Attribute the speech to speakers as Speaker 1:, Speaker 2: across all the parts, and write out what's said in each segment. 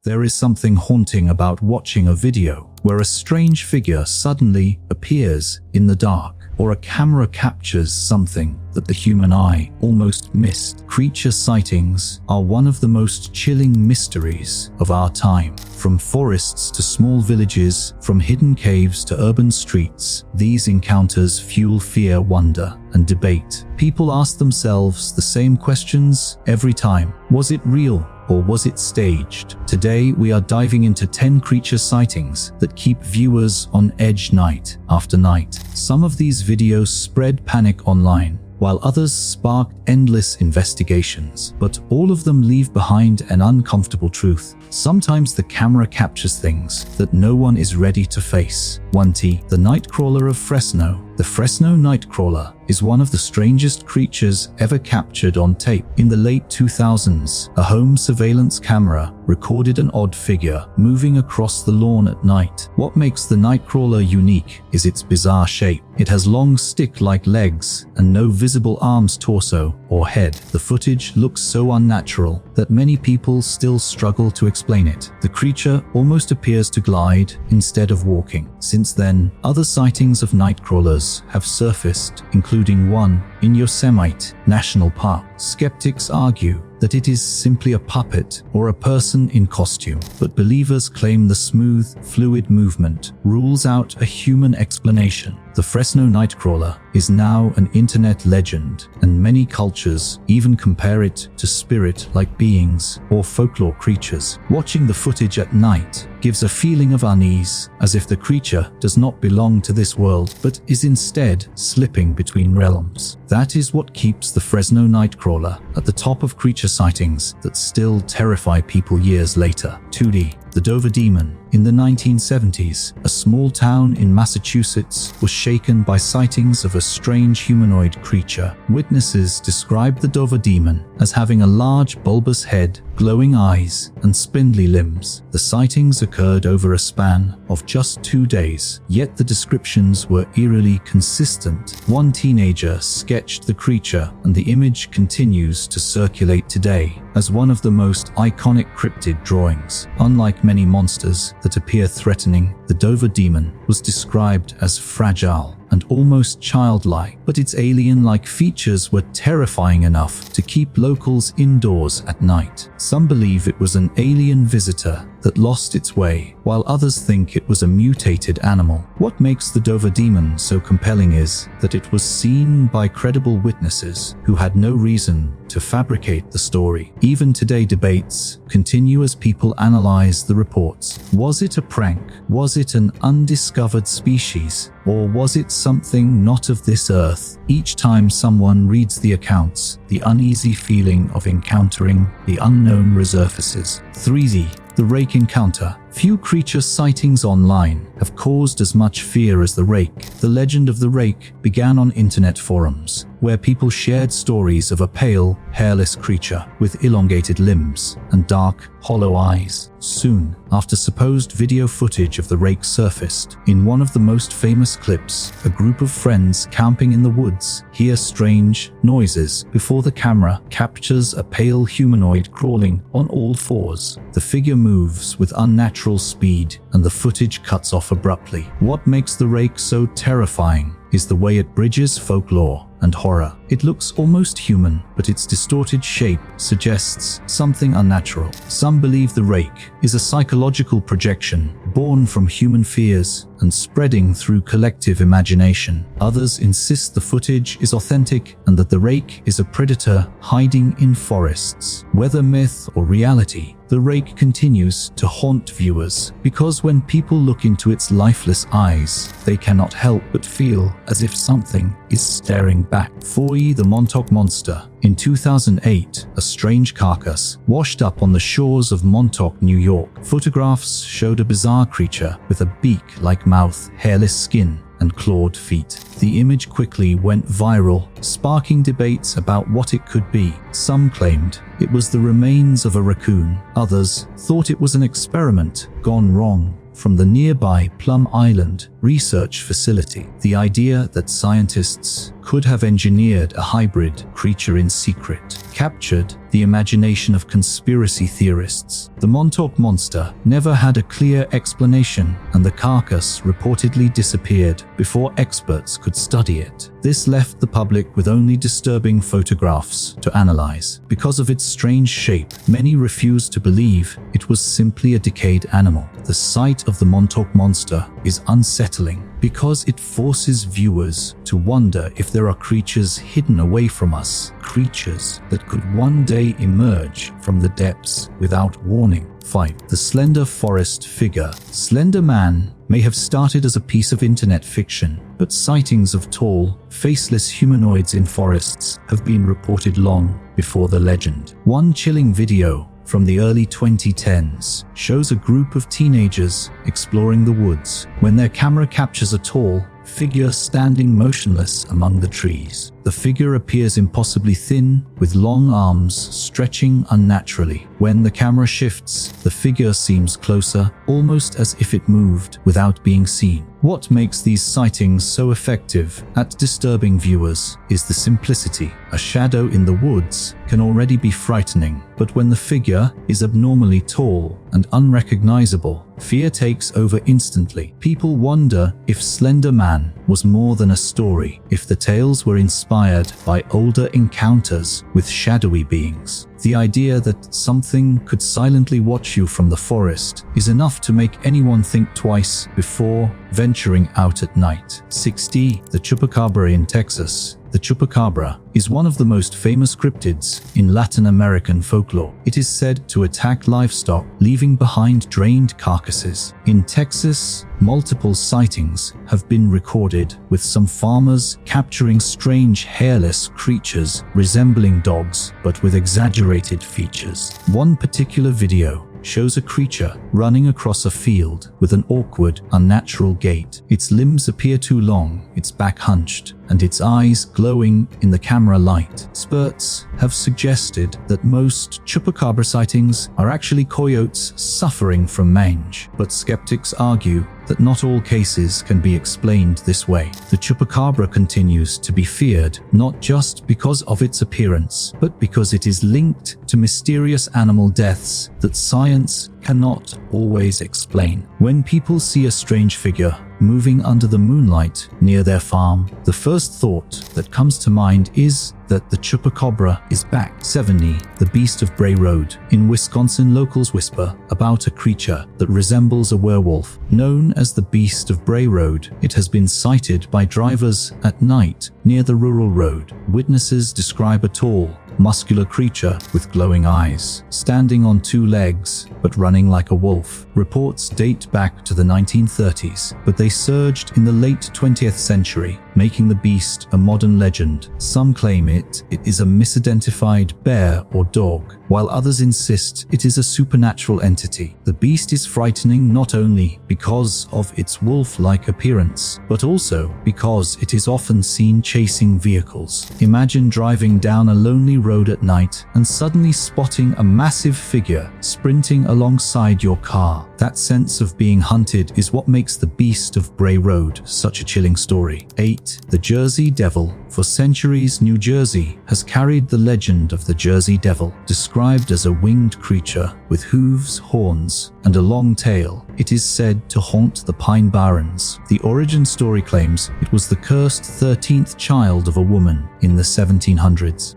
Speaker 1: There is something haunting about watching a video where a strange figure suddenly appears in the dark, or a camera captures something that the human eye almost missed. Creature sightings are one of the most chilling mysteries of our time. From forests to small villages, from hidden caves to urban streets, these encounters fuel fear, wonder, and debate. People ask themselves the same questions every time. Was it real? Or was it staged? Today, we are diving into 10 creature sightings that keep viewers on edge night after night. Some of these videos spread panic online, while others sparked endless investigations. But all of them leave behind an uncomfortable truth. Sometimes the camera captures things that no one is ready to face. 1T. The Nightcrawler of Fresno. The Fresno Nightcrawler is one of the strangest creatures ever captured on tape. In the late 2000s, a home surveillance camera recorded an odd figure moving across the lawn at night. What makes the Nightcrawler unique is its bizarre shape. It has long stick-like legs and no visible arms, torso, or head. The footage looks so unnatural that many people still struggle to explain it. The creature almost appears to glide instead of walking. Since then, other sightings of Nightcrawlers have surfaced, including one in Yosemite National Park. Skeptics argue that it is simply a puppet or a person in costume, but believers claim the smooth, fluid movement rules out a human explanation. The Fresno Nightcrawler is now an internet legend, and many cultures even compare it to spirit-like beings or folklore creatures. Watching the footage at night gives a feeling of unease, as if the creature does not belong to this world, but is instead slipping between realms. That is what keeps the Fresno Nightcrawler at the top of creature sightings that still terrify people years later. 2D. The Dover Demon. In the 1970s, a small town in Massachusetts was shaken by sightings of a strange humanoid creature. Witnesses described the Dover Demon as having a large bulbous head, glowing eyes, and spindly limbs. The sightings occurred over a span of just 2 days, yet the descriptions were eerily consistent. One teenager sketched the creature, and the image continues to circulate today as one of the most iconic cryptid drawings. Unlike many monsters that appear threatening, the Dover Demon was described as fragile and almost childlike, but its alien-like features were terrifying enough to keep locals indoors at night. Some believe it was an alien visitor that lost its way, while others think it was a mutated animal. What makes the Dover Demon so compelling is that it was seen by credible witnesses who had no reason to fabricate the story. Even today, debates continue as people analyze the reports. Was it a prank? Was it an undiscovered species? Or was it something not of this earth? Each time someone reads the accounts, the uneasy feeling of encountering the unknown resurfaces. 3D. The Rake Encounter. Few creature sightings online have caused as much fear as the rake. The legend of the rake began on internet forums, where people shared stories of a pale, hairless creature with elongated limbs and dark, hollow eyes. Soon after supposed video footage of the rake surfaced, in one of the most famous clips, a group of friends camping in the woods hear strange noises before the camera captures a pale humanoid crawling on all fours. The figure moves with unnatural speed, and the footage cuts off abruptly. What makes the rake so terrifying is the way it bridges folklore and horror. It looks almost human, but its distorted shape suggests something unnatural. Some believe the rake is a psychological projection born from human fears and spreading through collective imagination. Others insist the footage is authentic and that the rake is a predator hiding in forests. Whether myth or reality, the rake continues to haunt viewers because when people look into its lifeless eyes, they cannot help but feel as if something is staring back. 4E. The Montauk Monster. In 2008, a strange carcass washed up on the shores of Montauk, New York. Photographs showed a bizarre creature with a beak-like mouth, hairless skin, and clawed feet. The image quickly went viral, sparking debates about what it could be. Some claimed it was the remains of a raccoon. Others thought it was an experiment gone wrong from the nearby Plum Island research facility. The idea that scientists could have engineered a hybrid creature in secret captured the imagination of conspiracy theorists. The Montauk Monster never had a clear explanation, and the carcass reportedly disappeared before experts could study it. This left the public with only disturbing photographs to analyze. Because of its strange shape, many refused to believe it was simply a decayed animal. The sight of the Montauk Monster is unsettling because it forces viewers to wonder if there are creatures hidden away from us, creatures that could one day emerge from the depths without warning. 5. The Slender Forest Figure. Slender Man may have started as a piece of internet fiction, but sightings of tall, faceless humanoids in forests have been reported long before the legend. One chilling video from the early 2010s shows a group of teenagers exploring the woods when their camera captures a tall figure standing motionless among the trees. The figure appears impossibly thin, with long arms stretching unnaturally. When the camera shifts, the figure seems closer, almost as if it moved without being seen. What makes these sightings so effective at disturbing viewers is the simplicity. A shadow in the woods can already be frightening, but when the figure is abnormally tall and unrecognizable, fear takes over instantly. People wonder if Slender Man was more than a story, if the tales were inspired by older encounters with shadowy beings. The idea that something could silently watch you from the forest is enough to make anyone think twice before venturing out at night. 6. The Chupacabra in Texas. The Chupacabra is one of the most famous cryptids in Latin American folklore. It is said to attack livestock, leaving behind drained carcasses. In Texas, multiple sightings have been recorded, with some farmers capturing strange hairless creatures resembling dogs but with exaggerated features. One particular video shows a creature running across a field with an awkward, unnatural gait. Its limbs appear too long, its back hunched, and its eyes glowing in the camera light. Experts have suggested that most Chupacabra sightings are actually coyotes suffering from mange, but skeptics argue that not all cases can be explained this way. The Chupacabra continues to be feared not just because of its appearance, but because it is linked to mysterious animal deaths that science cannot always explain. When people see a strange figure moving under the moonlight near their farm, the first thought that comes to mind is that the Chupacabra is back. 7. The Beast of Bray Road. In Wisconsin, locals whisper about a creature that resembles a werewolf. Known as the Beast of Bray Road, it has been sighted by drivers at night near the rural road. Witnesses describe a tall, muscular creature with glowing eyes, standing on two legs but running like a wolf. Reports date back to the 1930s, but they surged in the late 20th century, making the beast a modern legend. Some claim it is a misidentified bear or dog, while others insist it is a supernatural entity. The beast is frightening not only because of its wolf-like appearance, but also because it is often seen chasing vehicles. Imagine driving down a lonely road at night and suddenly spotting a massive figure sprinting alongside your car. That sense of being hunted is what makes the Beast of Bray Road such a chilling story. 8. The Jersey Devil. For centuries, New Jersey has carried the legend of the Jersey Devil. Described as a winged creature with hooves, horns, and a long tail, it is said to haunt the Pine Barrens. The origin story claims it was the cursed 13th child of a woman in the 1700s.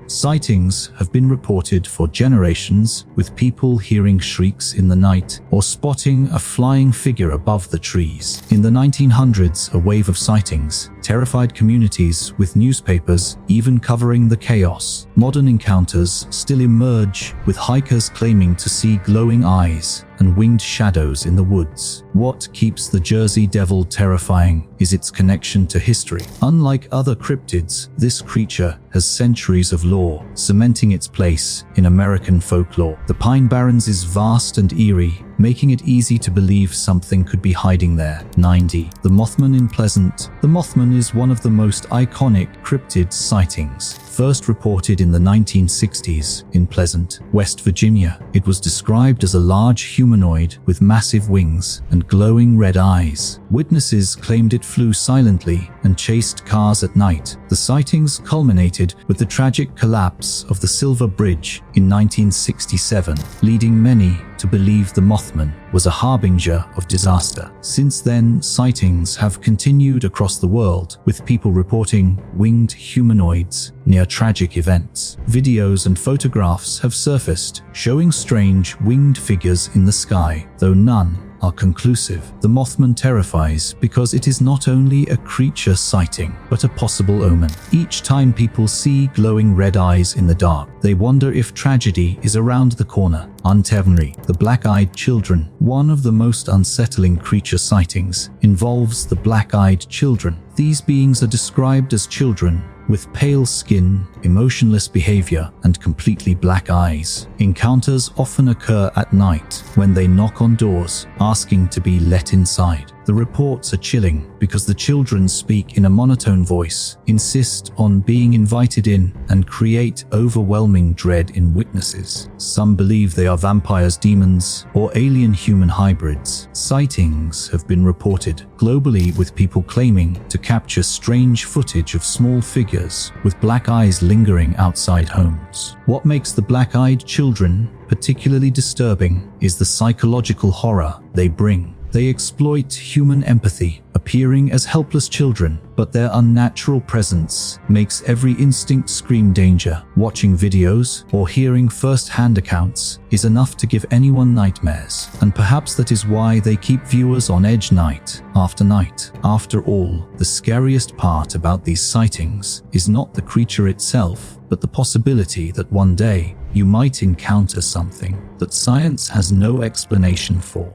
Speaker 1: Sightings have been reported for generations, with people hearing shrieks in the night or spotting a flying figure above the trees. In the 1900s, a wave of sightings terrified communities, with newspapers even covering the chaos. Modern encounters still emerge, with hikers claiming to see glowing eyes and winged shadows in the woods. What keeps the Jersey Devil terrifying is its connection to history. Unlike other cryptids, this creature has centuries of lore, cementing its place in American folklore. The Pine Barrens is vast and eerie, making it easy to believe something could be hiding there. 90. The Mothman in Pleasant. The Mothman is one of the most iconic cryptid sightings. First reported in the 1960s in Pleasant, West Virginia, it was described as a large humanoid with massive wings and glowing red eyes. Witnesses claimed it flew silently and chased cars at night. The sightings culminated with the tragic collapse of the Silver Bridge in 1967, leading many to believe the Mothman was a harbinger of disaster. Since then, sightings have continued across the world, with people reporting winged humanoids near tragic events. Videos and photographs have surfaced showing strange winged figures in the sky, though none are conclusive. The Mothman terrifies because it is not only a creature sighting, but a possible omen. Each time people see glowing red eyes in the dark, they wonder if tragedy is around the corner. Untenry, the black-eyed children. One of the most unsettling creature sightings involves the black-eyed children. These beings are described as children with pale skin, emotionless behavior, and completely black eyes. Encounters often occur at night when they knock on doors, asking to be let inside. The reports are chilling because the children speak in a monotone voice, insist on being invited in, and create overwhelming dread in witnesses. Some believe they are vampires, demons, or alien-human hybrids. Sightings have been reported globally, with people claiming to capture strange footage of small figures with black eyes lingering outside homes. What makes the black-eyed children particularly disturbing is the psychological horror they bring. They exploit human empathy, appearing as helpless children, but their unnatural presence makes every instinct scream danger. Watching videos or hearing first-hand accounts is enough to give anyone nightmares, and perhaps that is why they keep viewers on edge night after night. After all, the scariest part about these sightings is not the creature itself, but the possibility that one day you might encounter something that science has no explanation for.